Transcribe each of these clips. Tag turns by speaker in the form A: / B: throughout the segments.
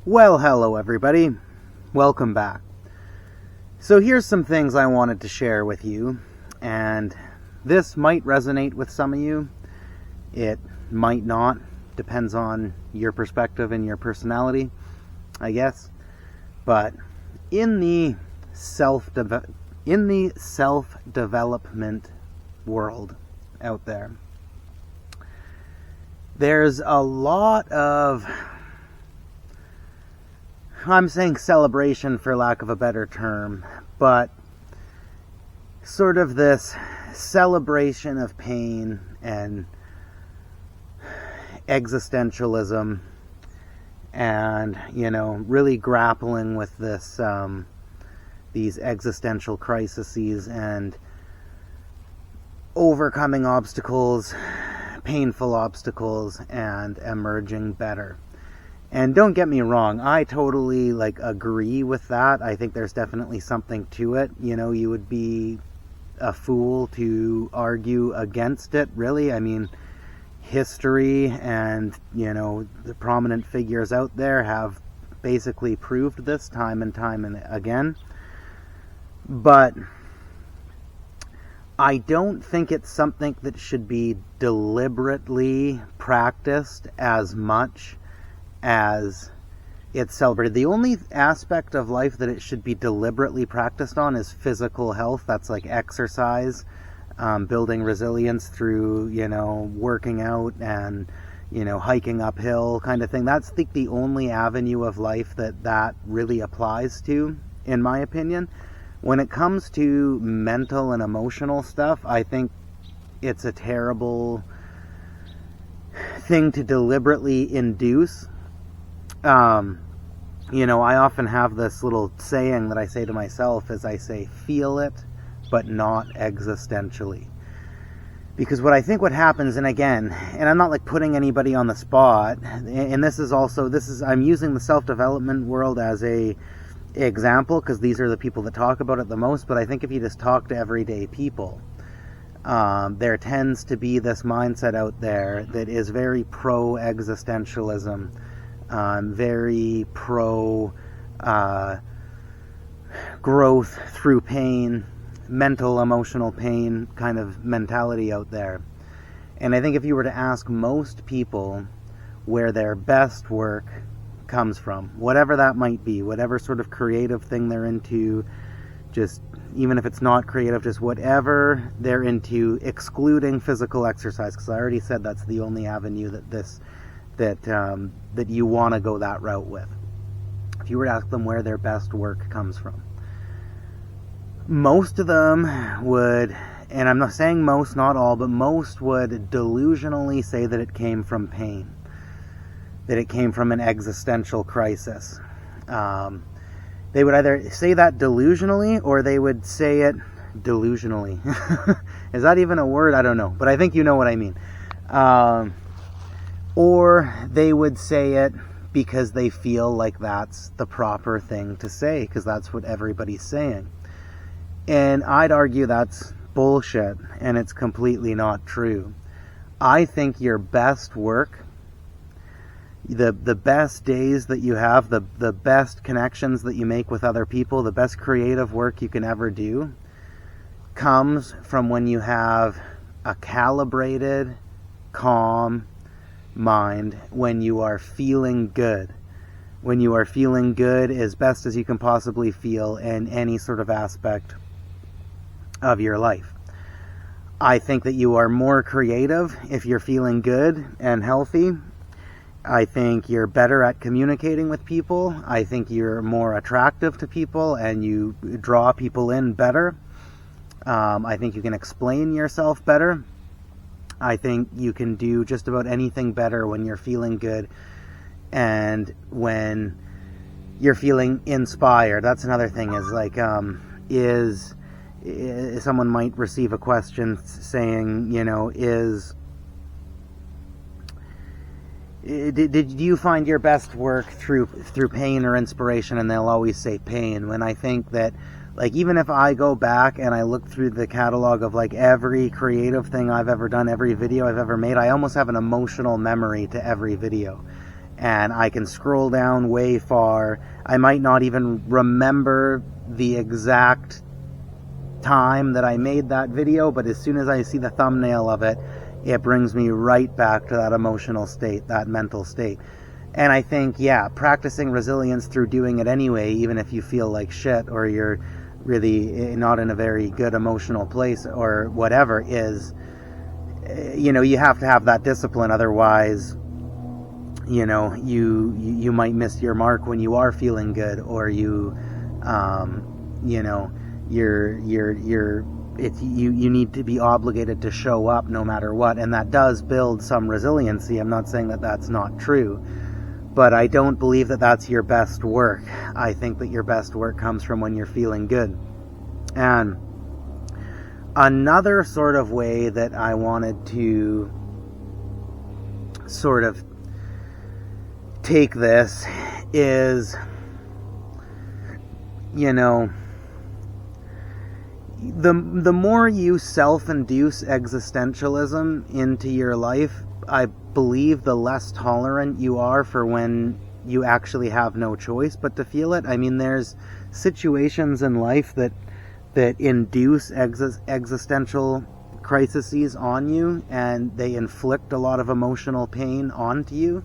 A: Well, hello everybody. Welcome back. So here's some things I wanted to share with you, and this might resonate with some of you. It might not. Depends on your perspective and your personality, I guess. But in the self-development world out there, there's a lot of, I'm saying celebration for lack of a better term, but sort of this celebration of pain and existentialism, and really grappling with this these existential crises and overcoming obstacles, painful obstacles, and emerging better. And don't get me wrong, I totally agree with that. I think there's definitely something to it. You would be a fool to argue against it, really. I mean, history and, the prominent figures out there have basically proved this time and time and again. But I don't think it's something that should be deliberately practiced as much as it's celebrated. The only aspect of life that it should be deliberately practiced on is physical health. That's like exercise, building resilience through, working out and, hiking uphill kind of thing. That's the only avenue of life that really applies to, in my opinion. When it comes to mental and emotional stuff, I think it's a terrible thing to deliberately induce. I often have this little saying that I say to myself, as I say, feel it, but not existentially. Because what happens, and again, and I'm not putting anybody on the spot, and I'm using the self-development world as a example, because these are the people that talk about it the most, but I think if you just talk to everyday people, there tends to be this mindset out there that is very pro-existentialism, very pro growth through pain, mental, emotional pain kind of mentality out there. And I think if you were to ask most people where their best work comes from, whatever that might be, whatever sort of creative thing they're into, just even if it's not creative, just whatever they're into, excluding physical exercise, because I already said that's the only avenue that you want to go that route with. If you were to ask them where their best work comes from, most of them would, and I'm not saying most, not all, but most would delusionally say that it came from pain, that it came from an existential crisis. They would either say that delusionally, or they would say it delusionally. Is that even a word? I don't know, but I think you know what I mean. Or they would say it because they feel like that's the proper thing to say, because that's what everybody's saying. And I'd argue that's bullshit, and it's completely not true. I think your best work, the best days that you have, the best connections that you make with other people, the best creative work you can ever do, comes from when you have a calibrated, calm mind, when you are feeling good. When you are feeling good as best as you can possibly feel in any sort of aspect of your life. I think that you are more creative if you're feeling good and healthy. I think you're better at communicating with people. I think you're more attractive to people and you draw people in better. I think you can explain yourself better. I think you can do just about anything better when you're feeling good and when you're feeling inspired. That's another thing, is someone might receive a question saying, did you find your best work through pain or inspiration? And they'll always say pain, when I think that even if I go back and I look through the catalog of every creative thing I've ever done, every video I've ever made, I almost have an emotional memory to every video. and I can scroll down way far. I might not even remember the exact time that I made that video, but as soon as I see the thumbnail of it, it brings me right back to that emotional state, that mental state. And I think, yeah, practicing resilience through doing it anyway, even if you feel like shit or you're really not in a very good emotional place or whatever, is, you have to have that discipline. Otherwise, you might miss your mark when you are feeling good, or you need to be obligated to show up no matter what, and that does build some resiliency. I'm not saying that that's not true, but I don't believe that that's your best work. I think that your best work comes from when you're feeling good. And another sort of way that I wanted to sort of take this is, the more you self-induce existentialism into your life, I believe the less tolerant you are for when you actually have no choice but to feel it. I mean, there's situations in life that induce existential crises on you, and they inflict a lot of emotional pain onto you,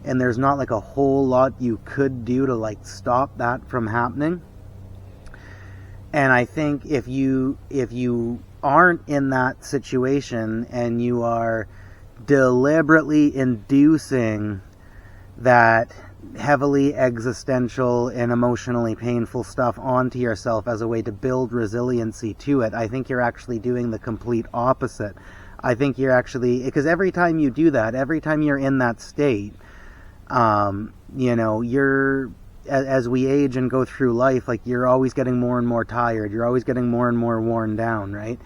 A: and there's not like a whole lot you could do to like stop that from happening. And I think if you aren't in that situation and you are deliberately inducing that heavily existential and emotionally painful stuff onto yourself as a way to build resiliency to it, I think you're actually doing the complete opposite. I think you're actually, because every time you do that, every time you're in that state, you're, as we age and go through life, like, you're always getting more and more tired. You're always getting more and more worn down, right?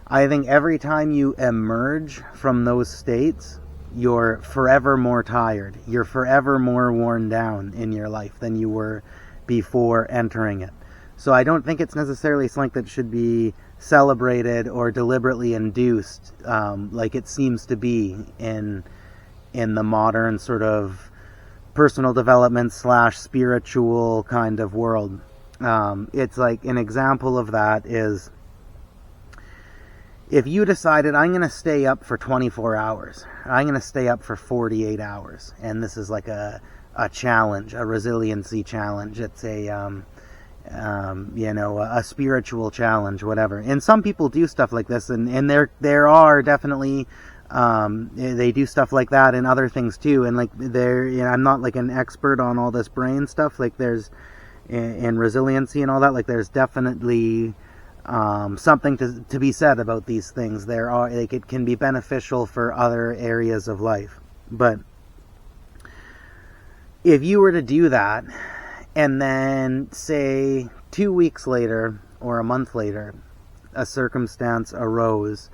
A: I think every time you emerge from those states, you're forever more tired. You're forever more worn down in your life than you were before entering it. So I don't think it's necessarily something that should be celebrated or deliberately induced, like it seems to be in the modern sort of personal development / spiritual kind of world. It's like, an example of that is, if you decided, I'm going to stay up for 24 hours, I'm going to stay up for 48 hours, and this is like a challenge, a resiliency challenge. It's a spiritual challenge, whatever. And some people do stuff like this, and there are definitely, they do stuff like that and other things too. And like, I'm not like an expert on all this brain stuff. Like, there's, in resiliency and all that, like, there's definitely something to be said about these things. There are, like, it can be beneficial for other areas of life. But if you were to do that, and then say 2 weeks later or a month later, a circumstance arose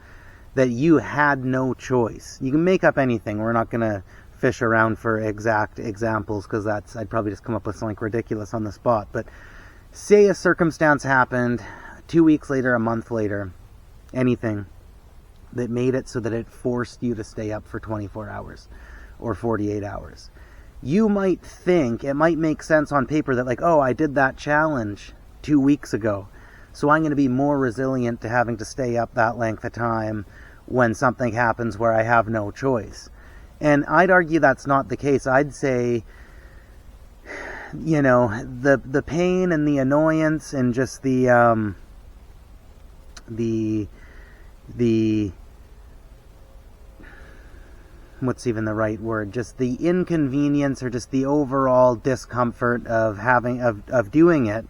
A: that you had no choice. You can make up anything. We're not going to fish around for exact examples, because I'd probably just come up with something ridiculous on the spot. But say a circumstance happened 2 weeks later, a month later, anything that made it so that it forced you to stay up for 24 hours or 48 hours. You might think, it might make sense on paper that, like, oh, I did that challenge 2 weeks ago, so I'm going to be more resilient to having to stay up that length of time when something happens where I have no choice. And I'd argue that's not the case. I'd say, the pain and the annoyance and just the what's even the right word? Just the inconvenience, or just the overall discomfort of doing it.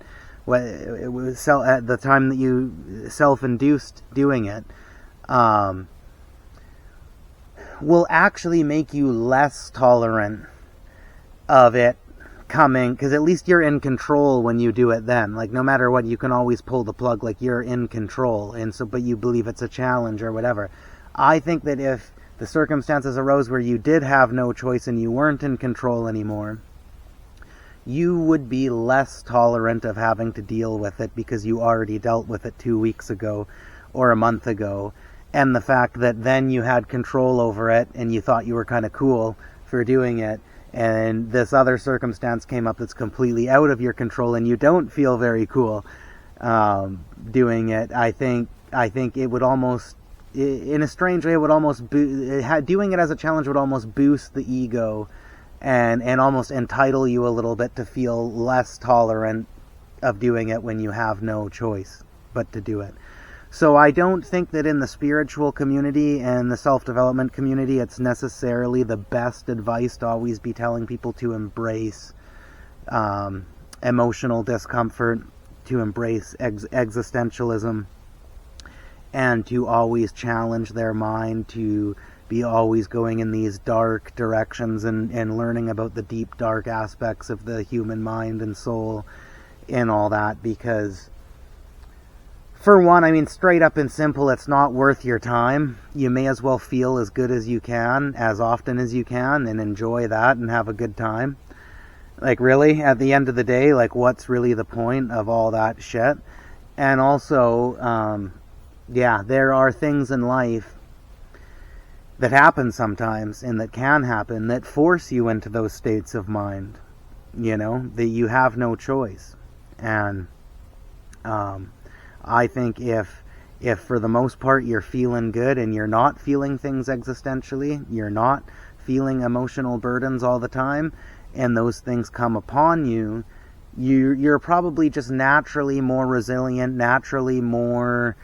A: It was at the time that you self-induced doing it, will actually make you less tolerant of it coming, because at least you're in control when you do it then. Like, no matter what, you can always pull the plug, like, you're in control, and so, but you believe it's a challenge or whatever. I think that if the circumstances arose where you did have no choice and you weren't in control anymore, you would be less tolerant of having to deal with it, because you already dealt with it 2 weeks ago or a month ago. And the fact that then you had control over it and you thought you were kind of cool for doing it, and this other circumstance came up that's completely out of your control, and you don't feel very cool doing it, I think it would almost, in a strange way, it would almost doing it as a challenge would almost boost the ego and almost entitle you a little bit to feel less tolerant of doing it when you have no choice but to do it. So I don't think that in the spiritual community and the self-development community it's necessarily the best advice to always be telling people to embrace emotional discomfort, to embrace existentialism, and to always challenge their mind, to be always going in these dark directions and learning about the deep, dark aspects of the human mind and soul and all that, because for one, I mean, straight up and simple, it's not worth your time. You may as well feel as good as you can, as often as you can, and enjoy that and have a good time. Like, really, at the end of the day, like, what's really the point of all that shit? And also, there are things in life that happen sometimes, and that can happen, that force you into those states of mind, that you have no choice. And I think if for the most part you're feeling good and you're not feeling things existentially, you're not feeling emotional burdens all the time, and those things come upon you, you're probably just naturally more resilient, naturally more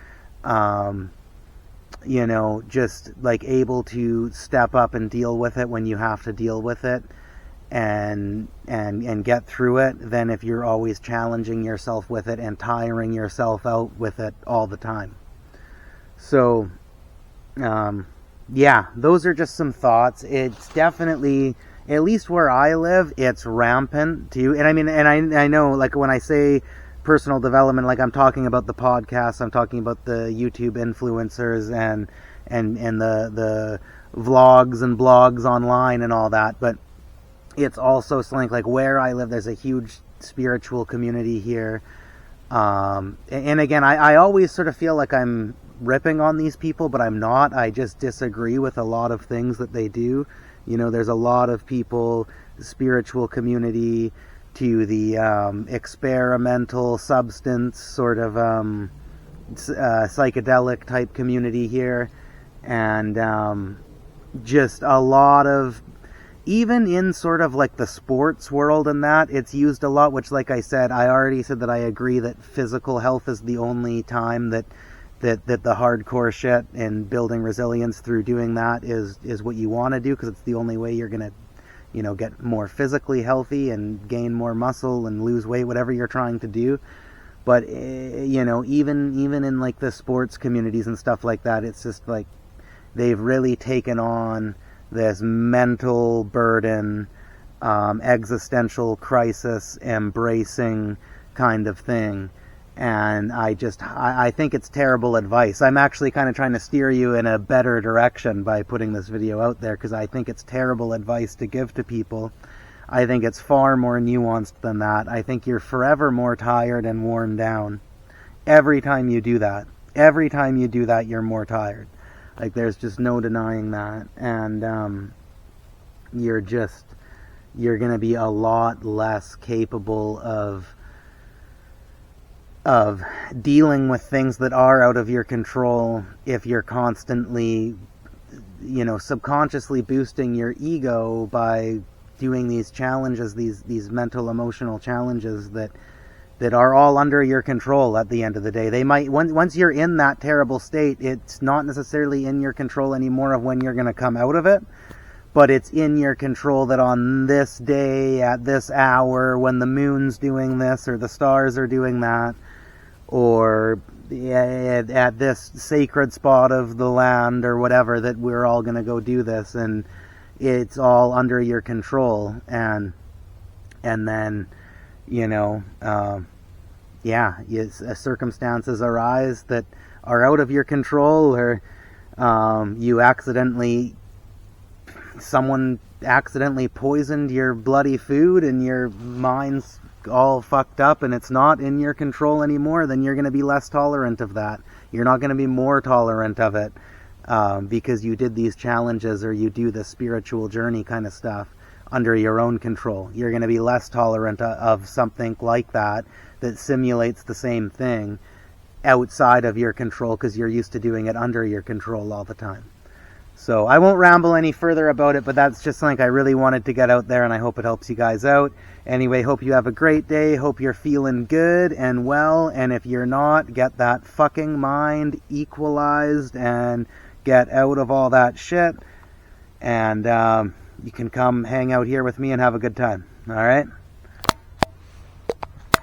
A: just like able to step up and deal with it when you have to deal with it, and get through it, than if you're always challenging yourself with it and tiring yourself out with it all the time. So those are just some thoughts. It's definitely, at least where I live, it's rampant too. And I mean, and I know, like, when I say personal development, like, I'm talking about the podcast, I'm talking about the YouTube influencers and the vlogs and blogs online and all that, but it's also something like where I live, there's a huge spiritual community here. And again, I always sort of feel like I'm ripping on these people, but I'm not. I just disagree with a lot of things that they do. There's a lot of people, spiritual community, to the experimental substance sort of psychedelic type community here, and just a lot of, even in sort of like the sports world and that, it's used a lot, which, like I said, I already said that I agree that physical health is the only time that the hardcore shit and building resilience through doing that is what you want to do, because it's the only way you're going to get more physically healthy and gain more muscle and lose weight, whatever you're trying to do. But even in like the sports communities and stuff like that, it's just like they've really taken on this mental burden, existential crisis embracing kind of thing. And I think it's terrible advice. I'm actually kind of trying to steer you in a better direction by putting this video out there, because I think it's terrible advice to give to people. I think it's far more nuanced than that. I think you're forever more tired and worn down every time you do that. Every time you do that, you're more tired. Like, there's just no denying that. And you're going to be a lot less capable of dealing with things that are out of your control if you're constantly, subconsciously boosting your ego by doing these challenges, these mental, emotional challenges that are all under your control at the end of the day. They might, once you're in that terrible state, it's not necessarily in your control anymore of when you're going to come out of it, but it's in your control that on this day, at this hour, when the moon's doing this or the stars are doing that, or at this sacred spot of the land or whatever, that we're all going to go do this, and it's all under your control. And then circumstances arise that are out of your control, or someone accidentally poisoned your bloody food and your mind's all fucked up and it's not in your control anymore, then you're going to be less tolerant of that. You're not going to be more tolerant of it because you did these challenges or you do the spiritual journey kind of stuff. under your own control. You're going to be less tolerant of something like that simulates the same thing outside of your control because you're used to doing it under your control all the time. So I won't ramble any further about it, but that's just something I really wanted to get out there, and I hope it helps you guys out. Anyway, hope you have a great day. Hope you're feeling good and well, and if you're not, get that fucking mind equalized and get out of all that shit. And you can come hang out here with me and have a good time. All right?